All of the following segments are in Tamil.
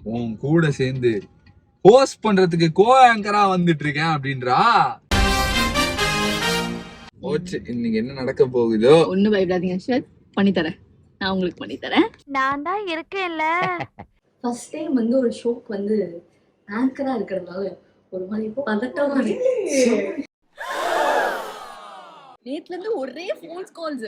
உன் கூட சேர்ந்து ஹோஸ்ட் பண்றதுக்கு கோ ஆங்கரா வந்துட்டு இருக்கேன் அப்படின்றா. ஓச்சு, இன்னைக்கு என்ன நடக்க போகுதோ ஒண்ணு பயப்படாதீங்க சார், பண்ணி தரேன். நான் உங்களுக்கு பண்ணி தரேன். நான் தான் இருக்கேன்ல. ஃபர்ஸ்ட் டைம் வந்து ஒரு ஷோக்கு வந்து ஆங்கரா இருக்கிறதுனால ஒரு மாதிரி இப்போ பதட்டமா இருக்கு. நேத்துல இருந்து ஒரே phones calls.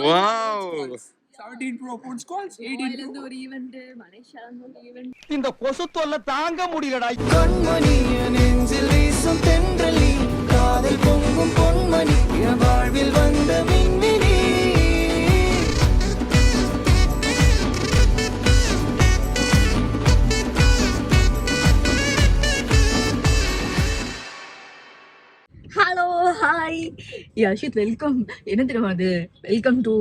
Wow, 17 Pro phones calls, 18 Pro. ஒரு ஈவென்ட், மலேசியால இருந்து ஒரு ஈவென்ட். இந்த கொசு தொல்லை தாங்க முடியலடா. கண்மணி நெஞ்சில் வீசும் தென்றலி, காதல் பொங்கும் பொன்மணி, என் வாழ்வில் வந்த மின்மினி. Hello, hi Yashith, welcome. என்ன தெரியுமா அது? வெல்கம் டு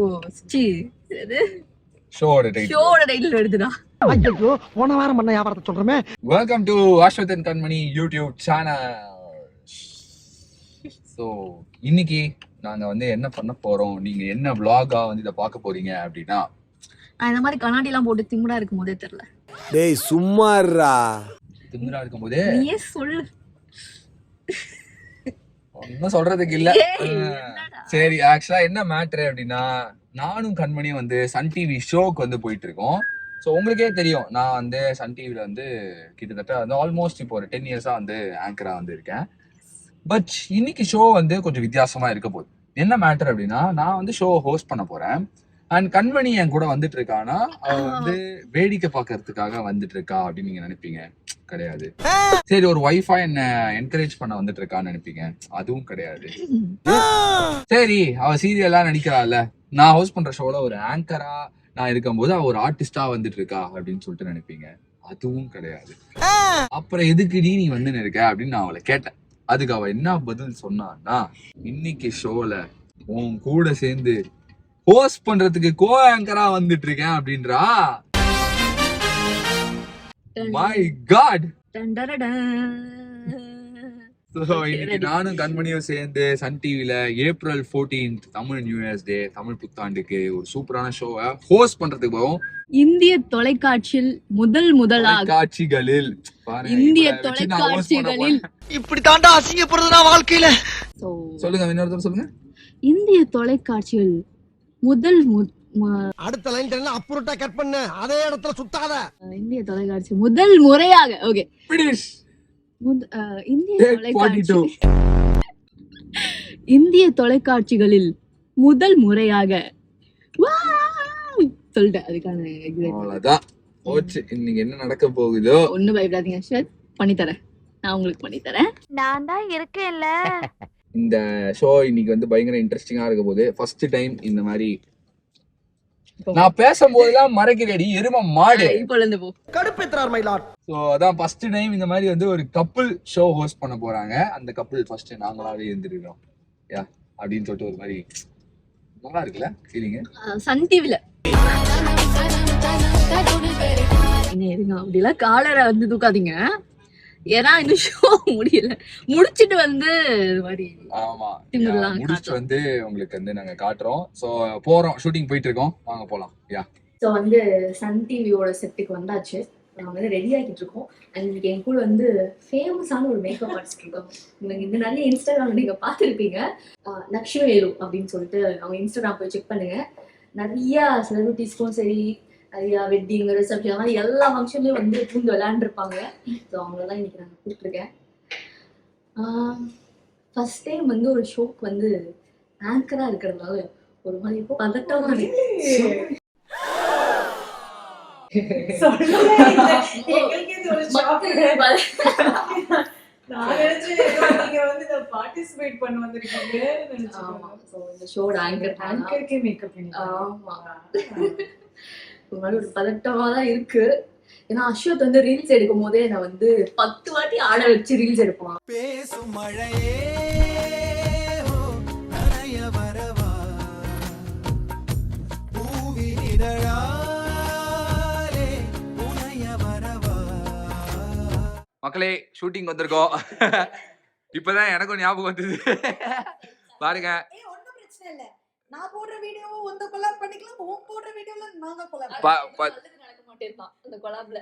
ஷோட டைட்டில் எடுத்துடா. ஐயோ, போன வாரம் பண்ண வியாபாரத்தை சொல்றமே. Welcome to Ashwath and Kanmani YouTube channel. So இன்னைக்கு நாங்க வந்து என்ன பண்ண போறோம், நீங்க என்ன vlog-ஆ வந்து இதை பார்க்க போறீங்க அப்படின்னா, இந்த மாதிரி கண்ணாடி எல்லாம் போட்டு திமுடா இருக்கும் போதே தெரியல. டேய் சும்மாறா, திமிரா இருக்கும் போதே நீயே சொல்லு. ஒன்னும் சொல்றதுக்கு இல்ல. சரி, ஆக்சுவலா என்ன மேட்ரு அப்படின்னா, நானும் கண்மணியும் வந்து சன் டிவி ஷோக்கு வந்து போயிட்டு இருக்கோம். ஸோ உங்களுக்கே தெரியும், நான் வந்து சன் டிவில வந்து கிட்டத்தட்ட வந்து ஆல்மோஸ்ட் இப்போ ஒரு 10 இயர்ஸா வந்து ஆங்கரா வந்து இருக்கேன். பட் இன்னைக்கு ஷோ வந்து கொஞ்சம் வித்தியாசமா இருக்க போகுது. என்ன மேட்டர் அப்படின்னா, நான் வந்து ஷோ ஹோஸ்ட் பண்ண போறேன். அண்ட் கண்மணி என் கூட வந்துட்டு இருக்கானா, அவ வந்து வேடிக்கை பார்க்கறதுக்காக வந்துட்டு இருக்கா அப்படின்னு நீங்க நினைப்பீங்க. கிடையாது. சரி, ஒரு ஒய்ஃபா என்ன என்கரேஜ் பண்ண வந்துட்டு இருக்கான்னு நினைப்பீங்க. அதுவும் கிடையாது. சரி, அவ சீரியலா நடிக்கிறாள்ல, நான் ஹோஸ்ட் பண்ற ஷோல ஒரு ஆங்கரா நான் இருக்கும்போது அவ ஒரு ஆர்டிஸ்டா வந்துட்டு இருக்கா அப்படின்னு சொல்லிட்டு நினைப்பீங்க. அதுவும் கிடையாது. அப்புறம் எதுக்கு நீ வந்து இருக்க அப்படின்னு நான் அவளை கேட்டேன். அதுக்கு அவ என்ன பதில் சொன்னான்னா, இன்னைக்கு ஷோல உன் கூட சேர்ந்து ஹோஸ்ட் பண்றதுக்கு கோ ஆங்கரா வந்துட்டு இருக்கேன் அப்படின்றா. My god. இன்னைக்கு நானும் கண்மணியும் சேர்ந்து சன் டிவில April 14th Tamil new year's day, Tamil புத்தாண்டுக்கு ஒரு சூப்பரான ஷோவை ஹோஸ்ட் பண்றதுக்கு போவோம். இந்திய தொலைக்காட்சியில் முதலாக காட்சிகளில் இந்திய தொலைக்காட்சிகளில் இப்படி தாண்டா அசிங்கப்படுறதுனா வாழ்க்கையில. சொல்லுங்க, இன்னொருத்தர் சொல்லுங்க. இந்திய தொலைக்காட்சியில் அடுத்த லைன் தெரியல, அப்புறட்டா கட் பண்ணு, அதே இடத்துல சுத்தாத. இந்திய தொலைக்காட்சி முதல் முறையாக இந்திய தொலைக்காட்சிகளில் முதல் முறையாக சொல்லிட்டேன். அதுக்கான அவ்வளவுதான். ஓச்சு, இன்னைக்கு என்ன நடக்க போகுதோ ஒண்ணு பயப்படாதீங்க சார், பண்ணி தரேன். நான் உங்களுக்கு பண்ணி தரேன். நான் தான் இருக்கேன்ல. இந்த ஷோ இன்னைக்கு வந்து பயங்கர இன்ட்ரெஸ்டிங்கா இருக்க போகுது. ஃபர்ஸ்ட் டைம் இந்த மாதிரி நான் பேசும்போதெல்லாம் மறைக்கிறேடி எரும மாடு. கடுப்பேத்துறார் மை லார்ட். சோ அதான் ஃபர்ஸ்ட் டைம் இந்த மாதிரி வந்து ஒரு கப்புள் ஷோ ஹோஸ்ட் பண்ண போறாங்க. அந்த கப்புள் ஃபர்ஸ்ட் நாங்களாவே இருந்திருக்கோம் யா அப்படின்னு சொல்லிட்டு ஒரு மாதிரி நல்லா இருக்குல்ல ஃபீலிங். சன் டிவில என்ன இருங்க, அப்படிலாம் காலரை வந்து தூக்காதீங்க. ஏன்னா இந்த ஷோ முடிச்சிட்டு வந்து ஆமா முடிச்சிட்டு வந்து உங்களுக்கு வந்து நாங்க காட்டுறோம். சோ போறோம், ஷூட்டிங் போயிட்டு இருக்கோம், வாங்க போலாம். யா சோ வந்து சன் டிவியோட செட்டுக்கு வந்தாச்சு. நாங்க வந்து ரெடி ஆகிட்டு இருக்கோம். அண்ட் என் கூட வந்து ஃபேமஸான ஒரு மேக்கப் ஆர்டிஸ்ட் இருக்கோம். நீங்க இந்த நிறைய இன்ஸ்டாகிராம்ல நீங்க பார்த்துருப்பீங்க. லக்ஷ்மி அப்படின்னு சொல்லிட்டு அவங்க இன்ஸ்டாகிராம் போய் செக் பண்ணுங்க. நிறைய செலிபிரிட்டிஸ்க்கும் சரி, நிறையா வெட்டிங், ரிசப்ஷன், மாதிரி எல்லா ஃபங்க்ஷன்லையும் வந்து பூந்து விளையாண்டுருப்பாங்க. ஸோ அவங்களெல்லாம் இன்னைக்கு நாங்கள் கூப்பிட்டுருக்கேன். ஃபர்ஸ்ட் டைம் வந்து ஒரு ஷோக்கு வந்து ஆங்கராக இருக்கிறதுனால ஒரு மாதிரி இப்போ பதட்டமா இருக்கு. ஒரு பதட்டமா தான் இருக்கு. ஏன்னா அஸ்வத் வந்து ரீல்ஸ் எடுக்கும் போதே நான் வந்து 10 வாட்டி ஆட வச்சு ரீல்ஸ் எடுப்பான். பேசும் மழையே மக்களே, ஷூட்டிங் வந்திருக்கோம். இப்பதான் எனக்கும் ஞாபகம் வந்தது. பாருங்க, நான் போடுற வீடியோ வந்து கொலாப் பண்ணிக்கலாம், உன் போடுற வீடியோல நாங்க கொலாப் நல்லது நடக்க மாட்டேன்தான் அந்த கொலாப்ல.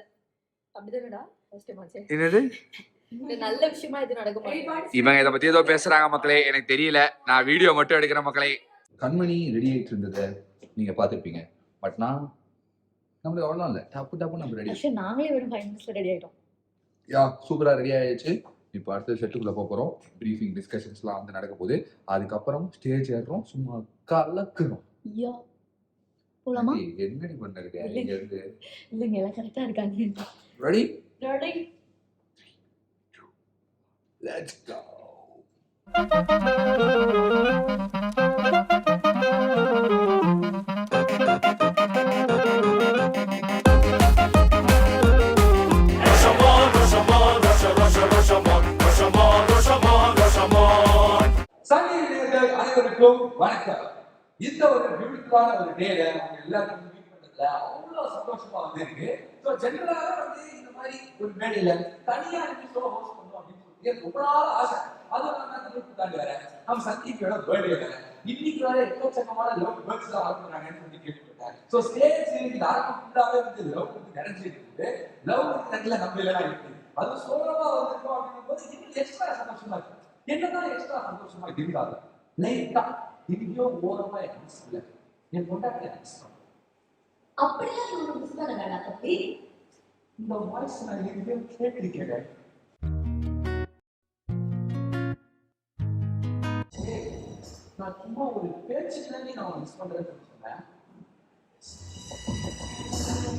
அப்படிதானடா ஃபர்ஸ்ட் மாச்சே. என்னது இந்த நல்ல விஷயமா இது நடக்க மாட்டேங்குது. இவங்க இதை பத்தி ஏதோ பேசுறாங்க மக்களே, எனக்கு தெரியல. நான் வீடியோ மட்டும் எடுக்கிறேன் மக்களே. கண்மணி ரெடி ஆயிட்டு இருந்ததை நீங்க பாத்துருப்பீங்க. பட் நான் நம்மளுக்கு அவ்வளோ இல்ல, டப்பு டப்பு நம்ம ரெடி. ஆக்சுவலி நாங்களே வெறும் 5 மினிட்ஸ்ல ரெடி ஆயிட்டோம். யா சூப்பரா ரெடி ஆயிடுச்சு. இப்போ அடுத்த செட்டுக்குள்ள போறோம். ப்ரீஃபிங் டிஸ்கஷன்ஸ்லாம் வந்து நடக்க போகுது. அதுக்கப்புறம் ஸ்டேஜ் ஏறுறோம், சும்மா கலக்குறோம். ஐயா போலாமா? என்னடி பண்ணுங்க இங்க இருந்து? இல்லைங்க எல்லாம் கரெக்டா இருக்காங்க. Ready ready let's go. அனைவருக்கும் வணக்கம். இந்த ஒரு பியூட்டிஃபுல்லான ஒரு டேல நம்ம எல்லாருக்கும் மீட் பண்றதுல அவ்வளவு சந்தோஷமா வந்து இருக்கு. ஸோ ஜெனரலாக வந்து இந்த மாதிரி ஒரு மேடையில தனியா இருந்து ஷோ ஹோஸ்ட் பண்ணோம் அப்படின்னு சொல்லிட்டு ரொம்ப நாள் ஆசை. அது நம்ம வேற நம்ம சந்திப்பியோட பர்த்டே வேற. இன்னைக்கு வேற எக்கச்சக்கமான லவ் பேர்ட்ஸ் தான் ஆரம்பிக்கிறாங்கன்னு சொல்லி கேள்விப்பட்டேன். ஸோ ஸ்டேஜ் இந்த அரங்கம் ஃபுல்லாவே வந்து லவ் வந்து நிறைஞ்சிருக்கு. லவ் வந்து நம்ம எல்லாம் இருக்கு. அது சோழமா வந்திருக்கோம் அப்படிங்கும் போது இன்னும் எக்ஸ்ட்ரா சந்தோஷமா இருக்கு. என்னதான் எக்ஸ்ட்ரா சந்தோஷமா இருந்தாங்க லைட்டா எங்கேயோ ஓரமா இல்லை என் கொண்டாட்ட அப்படியே ஒரு புத்தகம் வேணா தம்பி. இந்த வாய்ஸ் நான் எங்கேயோ கேட்டிருக்கேன். நான் சும்மா ஒரு பேச்சுல நான் மிஸ் பண்றேன்னு சொன்னேன்.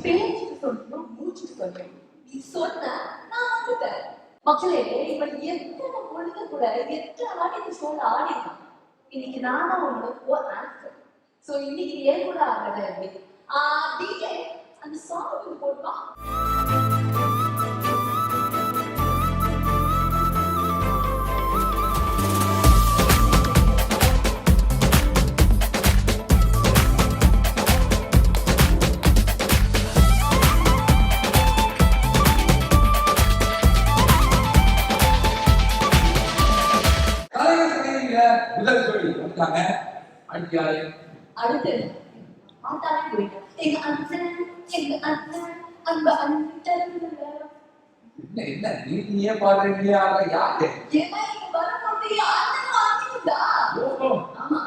பேச்சு சொல்லணும், மூச்சு சொல்லணும். நீ சொன்ன நான் வந்துட்டேன். மக்களே இவன் எத்தனை பொழுது கூட எத்தனை வாட்டி இந்த ஷோல ஆடினான். இன்னைக்கு நான் தான் உங்களோட ஆன்சர். ஸோ இன்னைக்கு ஏன் கூட ஆகல டிஜே அந்த சாங் வந்து போடுவா. முதல் ஜோடி வந்துட்டாங்க. அடியாய் அடுத்து ஆட்டாவே போயிட்டேன். எங்க அண்ணன் அன்பு அண்ணன் என்ன நீயே பாடுறீங்க? யாரு ஏன்னா இங்க வரும்போது யாரும் வாங்கிட்டா. ஆமா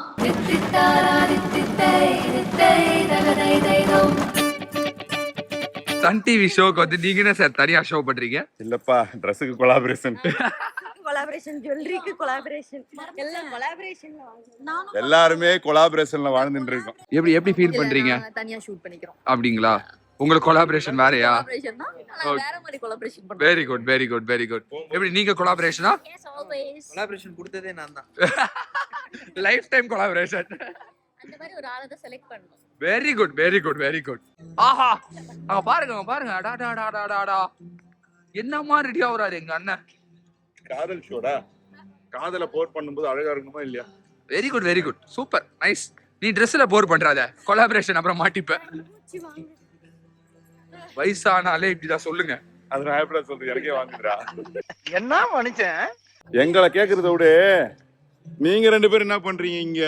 சன் டிவி ஷோக்கு வந்து நீங்க என்ன சார் தனியா ஷோ பண்றீங்க? இல்லப்பா ட்ரெஸ்ஸுக்கு கொலாபரேஷன் ஜுவல்லரிக்கு கொலாபரேஷன் எல்லாம் கொலாபரேஷன்ல நானும் எல்லாருமே கொலாபரேஷன்ல வாழ்ந்துட்டு இருக்கோம். எப்படி எப்படி ஃபீல் பண்றீங்க? தனியா ஷூட் பண்ணிக்கிறோம். அப்படிங்களா? உங்களுக்கு கொலாபரேஷன் வேறயா? கொலாபரேஷன் தான். நான் வேற மாதிரி கொலாபரேஷன் பண்றேன். Very good very good very good. எப்படி நீங்க கொலாபரேஷனா? Yes always. கொலாபரேஷன் கொடுத்ததே நான் தான். Lifetime collaboration. அந்த மாதிரி ஒரு ஆளை தான் செலக்ட் பண்ணனும். வெரி குட் வெரி குட் வெரி குட். ஆஹா அங்க பாருங்க பாருங்க. டா டா டா டா டா. என்னமா ரெடி ஆவறாரு எங்க அண்ணன். காதல் ஷோடா, காதல போர் பண்ணும்போது அழகா இருக்கணுமா இல்லையா? Very good very good super nice. நீ ட்ரெஸ்ல போர் பண்றாத, கொலாபரேஷன் அப்புறம் மாட்டிப்ப. வயசானாலே இப்படிதான் சொல்லுங்க. அது நான் எப்படி சொல்றது, எனக்கே வாங்குறா. என்ன மனுஷன்? எங்களை கேக்குறத விட நீங்க ரெண்டு பேரும் என்ன பண்றீங்க இங்க?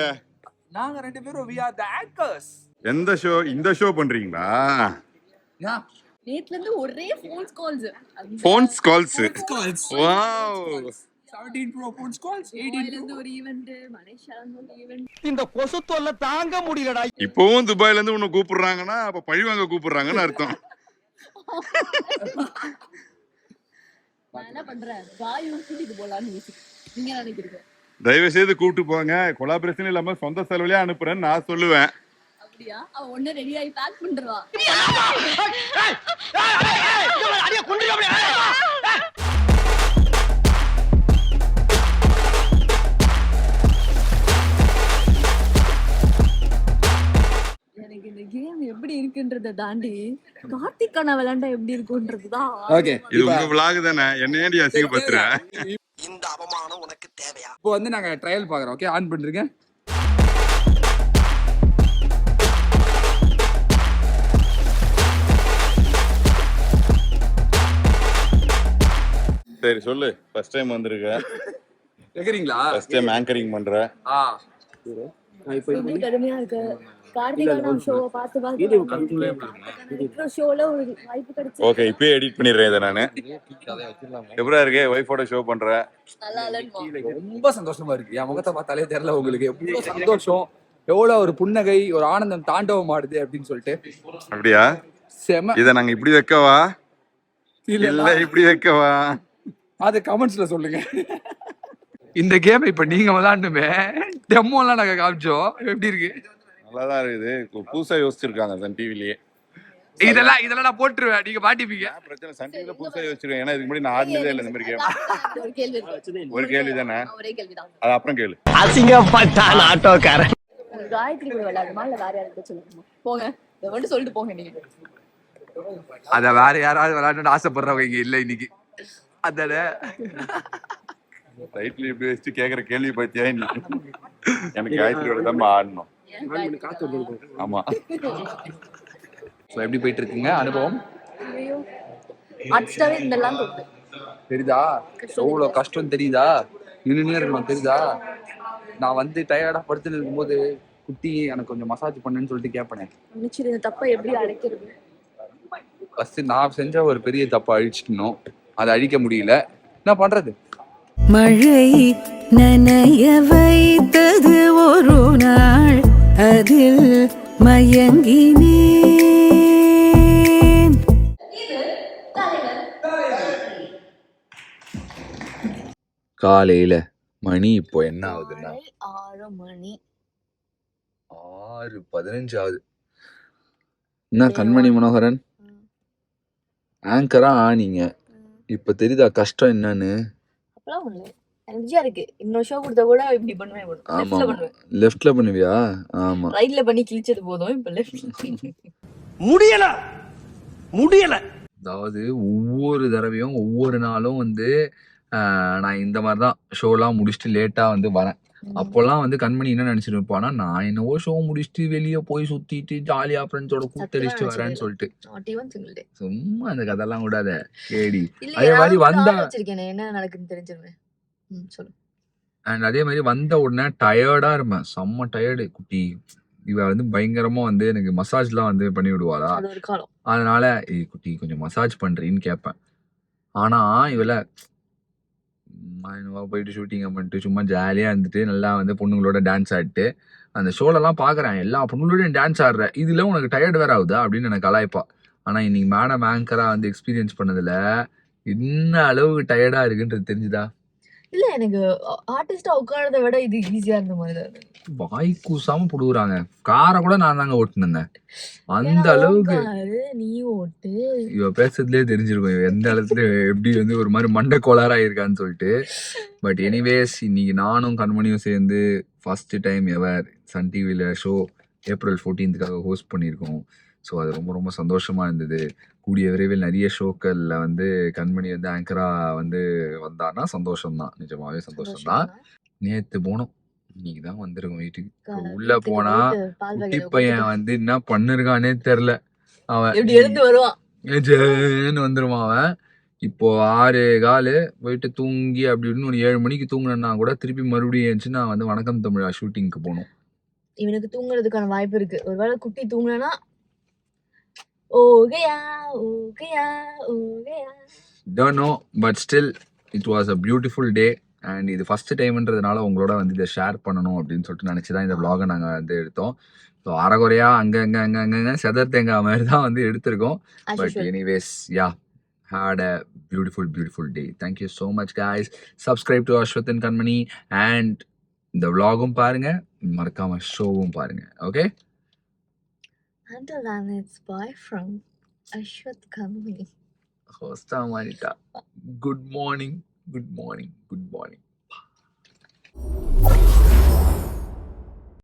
நாங்க ரெண்டு பேரும் we are the anchors. எந்த ஷோ? இந்த ஷோ பண்றீங்களா? நேத்துல இருந்து ஒரே phones calls. Phones calls. Wow. 17 Pro phones calls, 18 Pro. இருந்து ஒரு ஈவென்ட், மலேசியால இருந்து ஒரு ஈவென்ட். இந்த கொசு தொல்லை தாங்க முடியலடா. இப்பவும் துபாயில இருந்து உன்னை கூப்பிடுறாங்கன்னா அப்ப பழிவாங்க கூப்பிடுறாங்கன்னு அர்த்தம். நான் என்ன பண்றேன், வாய் ஊத்திட்டு போலான்னு நீங்க நினைக்கிறீங்க? தயவு செய்து கூப்பிட்டு போங்க. கொலாபரேஷன் இல்லாம சொந்த செலவுலயே அனுப்புறேன்னு நான் சொல்லுவேன். அப்படியா? அவ ஒண்ணு ரெடி ஆகி பேக் பண்றா. எனக்கு இந்த கேம் எப்படி இருக்குன்றத தாண்டி கார்த்திக் அண்ணா விளையாண்டா எப்படி இருக்குன்றதுதான். ஓகே இது உங்க vlog தானே, என்ன ஏன்டி அசிங்கப்படுத்துற? இந்த அவமானம் உனக்கு தேவையா? இப்போ வந்து நாங்க ட்ரையல் பாக்குறோம். ஓகே ஆன் பண்றீங்க. சரி சொல்லு. ஃபர்ஸ்ட் டைம் வந்திருக்க, கேக்குறீங்களா? ஃபர்ஸ்ட் டைம் ஆங்கரிங் பண்ற. எப்படி கடுமையா இருக்கு. கார்த்திகான ஷோவை பார்த்து ஷோல ஒரு வாய்ப்பு கிடைச்சு ஓகே இப்பயே எடிட் பண்ணிடுறேன் இதை நானு. எப்படா இருக்கு ஒய்ஃபோட ஷோ பண்ற? நல்லா இல்லைன்னு ரொம்ப சந்தோஷமா இருக்கு. என் முகத்தை பார்த்தாலே தெரியல உங்களுக்கு எவ்வளவு சந்தோஷம், எவ்வளவு ஒரு புன்னகை, ஒரு ஆனந்தம் தாண்டவம் ஆடுது அப்படின்னு சொல்லிட்டு. அப்படியா? செம. இதை நாங்க இப்படி வைக்கவா இல்ல இப்படி வைக்கவா? அது கமெண்ட்ஸ்ல சொல்லுங்க. இந்த கேம் இப்ப நீங்க விளையாண்டுமே டெமோ எல்லாம் நாங்க காமிச்சோம், எப்படி இருக்கு? நல்லாதான் இருக்குது. புதுசா யோசிச்சிருக்காங்க சன் டிவிலயே. இதெல்லாம் நான் போட்டுருவேன், நீங்க மாட்டிப்பீங்க. பிரச்சனை சன் டிவில புதுசா யோசிச்சிருக்கேன். ஏன்னா இதுக்கு முன்னாடி நான் ஆடினதே இல்லை இந்த மாதிரி கேம். ஒரு கேள்வி இருக்கு. ஒரு கேள்வி தானே, ஒரே கேள்விதான். அது அப்புறம் கேளு. அசிங்கப்பட்டான் ஆட்டோக்காரன். காயத்ரி கூட விளையாடுமா இல்ல வேற யாருக்கு சொல்லுங்க? போங்க, இதை மட்டும் சொல்லிட்டு போங்க. நீங்க அத வேற யாராவது விளையாடணும்னு ஆசைப்படுறவங்க இங்க இல்ல இன்னைக்கு. அதான ரைட்ல இப்படி வச்சு கேக்குற கேள்வி பத்தியா இன்னைக்கு எனக்கு காயத்ரியோட தான் ஆடணும். ஆமா. எப்படி போயிட்டு இருக்குங்க அனுபவம்? அடிச்சிட்டாவே இதெல்லாம் தோணுது. தெரியுதா எவ்வளவு கஷ்டம் தெரியுதா? நின்று இருக்கணும் தெரியுதா? நான் வந்து டயர்டா படுத்துட்டு இருக்கும்போது குட்டி எனக்கு கொஞ்சம் மசாஜ் பண்ணுன்னு சொல்லிட்டு கேட்பேன். நிச்சயம் இந்த தப்பை எப்படி அழைக்கிறது? ஃபர்ஸ்ட் நான் செஞ்ச ஒரு பெரிய தப்பை அழிச்சிட்டணும், அதை அழிக்க முடியல. என்ன பண்றது? மழை நனைய வைத்தது ஒரு நாள், அதில் மயங்கினேன். காலையில மணி இப்போ என்ன ஆகுதுன்னா 6 மணி. 6:15 ஆகுது. என்ன கண்மணி மனோகரன் ஆங்கரா ஆனீங்க, இப்ப தெரியுதா கஷ்டம் என்னன்னு? அப்பலாம் ஒண்ணு எனர்ஜியா இருக்கு. இன்னொரு ஷோ கொடுத்தா கூட இப்படி பண்ணுவேன். ஆமா லெஃப்ட்ல பண்ணுவியா? ஆமா ரைட்ல பண்ணி கிழிச்சது போதும், இப்ப லெஃப்ட் முடியல. அதாவது ஒவ்வொரு தடவையும் ஒவ்வொரு நாளும் வந்து நான் இந்த மாதிரிதான் ஷோலாம் முடிச்சுட்டு லேட்டா வந்து வரேன். அப்போல்லாம் வந்து கண்மணி என்ன நினைச்சிட்டு இருப்பானா, நான் என்னவோ ஷோ முடிச்சுட்டு வெளியே போய் சுத்திட்டு ஜாலியா ஃப்ரெண்ட்ஸோட கூத்தடிச்சுட்டு வரேன்னு சொல்லிட்டு. சும்மா அந்த கதெல்லாம் கூடாத கேடி. அதே மாதிரி வந்தா என்ன நடக்குன்னு தெரிஞ்சிருவேன். சொல்லு. அண்ட் அதே மாதிரி வந்த உடனே டயர்டா இருப்பேன், செம்ம டயர்டு. குட்டி இவ வந்து பயங்கரமா வந்து எனக்கு மசாஜ்லாம் வந்து பண்ணி விடுவாளா, அதனால குட்டி கொஞ்சம் மசாஜ் பண்றீன்னு கேட்பேன். ஆனா இவள போயிட்டு ஷூட்டிங்க பண்ணிட்டு சும்மா ஜாலியா இருந்துட்டு நல்லா வந்து பொண்ணுங்களோட டான்ஸ் ஆடிட்டு அந்த ஷோலெல்லாம் பாக்குறேன். எல்லா பொண்ணுங்களோடையும் டான்ஸ் ஆடுற, இதுல உனக்கு டயர்டு வேற ஆகுதா அப்படின்னு எனக்கு கலாய்ப்பா. ஆனா இன்னைக்கு மேடம் ஆங்கரா வந்து எக்ஸ்பீரியன்ஸ் பண்ணதுல என்ன அளவுக்கு டயர்டா இருக்குன்றது தெரிஞ்சுதா? இல்ல எனக்கு ஆர்டிஸ்டா உட்கார்றத விட இது ஈஸியா இருந்த மாதிரி தான். வாய் கூசாம புடுகுறாங்க. காரை கூட நான் தாங்க ஓட்டுனேன். அந்த அளவுக்கு நீ ஓட்டு. இவ பேசுறதுலயே தெரிஞ்சிருக்கும் இவ எந்த அளவுக்கு எப்படி வந்து ஒரு மாதிரி மண்டை கோளாரா இருக்கான்னு சொல்லிட்டு. பட் எனிவேஸ் இன்னைக்கு நானும் கண்மணியும் சேர்ந்து ஃபர்ஸ்ட் டைம் எவர் சன் டிவில ஷோ April 14th ஹோஸ்ட் பண்ணியிருக்கோம். ஸோ அது ரொம்ப ரொம்ப சந்தோஷமா இருந்தது. கூடிய விரைவில் நிறைய ஷோக்கள்ல வந்து கண்மணி வந்து ஆங்கரா வந்து வந்தான்னா சந்தோஷம்தான், நிஜமாவே சந்தோஷம்தான். நேத்து போனோம், இன்னைக்கு தான் வந்திருக்கோம் வீட்டுக்கு. உள்ள போனா குட்டி பையன் வந்து என்ன பண்ணிருக்கானே தெரியல. அவன் எழுந்து வருவான் வந்துருவான் அவன். இப்போ 6:15 போயிட்டு தூங்கி அப்படி இப்படின்னு ஒரு 7 மணிக்கு தூங்கினா கூட திருப்பி மறுபடியும் ஏந்துச்சு நான் வந்து வணக்கம் தமிழா ஷூட்டிங்க்கு போகணும். இவனுக்கு தூங்குறதுக்கான வாய்ப்பு இருக்கு. ஒருவேளை குட்டி தூங்கினா ஓகேயா ஓகேயா ஓகேயா don't know, but still it was a beautiful day. and இது ஃபர்ஸ்ட் டைம்ன்றதுனால உங்களோட வந்து இதை ஷேர் பண்ணணும் அப்படின்னு சொல்லிட்டு நினைச்சுதான் இந்த vlog நாங்கள் வந்து எடுத்தோம். ஸோ அரைகுறையா அங்க செதர் தேங்காய் மாதிரி தான் வந்து எடுத்திருக்கோம். But anyways yeah had a beautiful day. Thank you so much guys. Subscribe to Ashwath and Kanmani and இந்த vlogum பாருங்க, மறக்காம ஷோவும் பாருங்க. Okay, until then it's bye from Ashwath Kanmani. hosta marita. Good morning.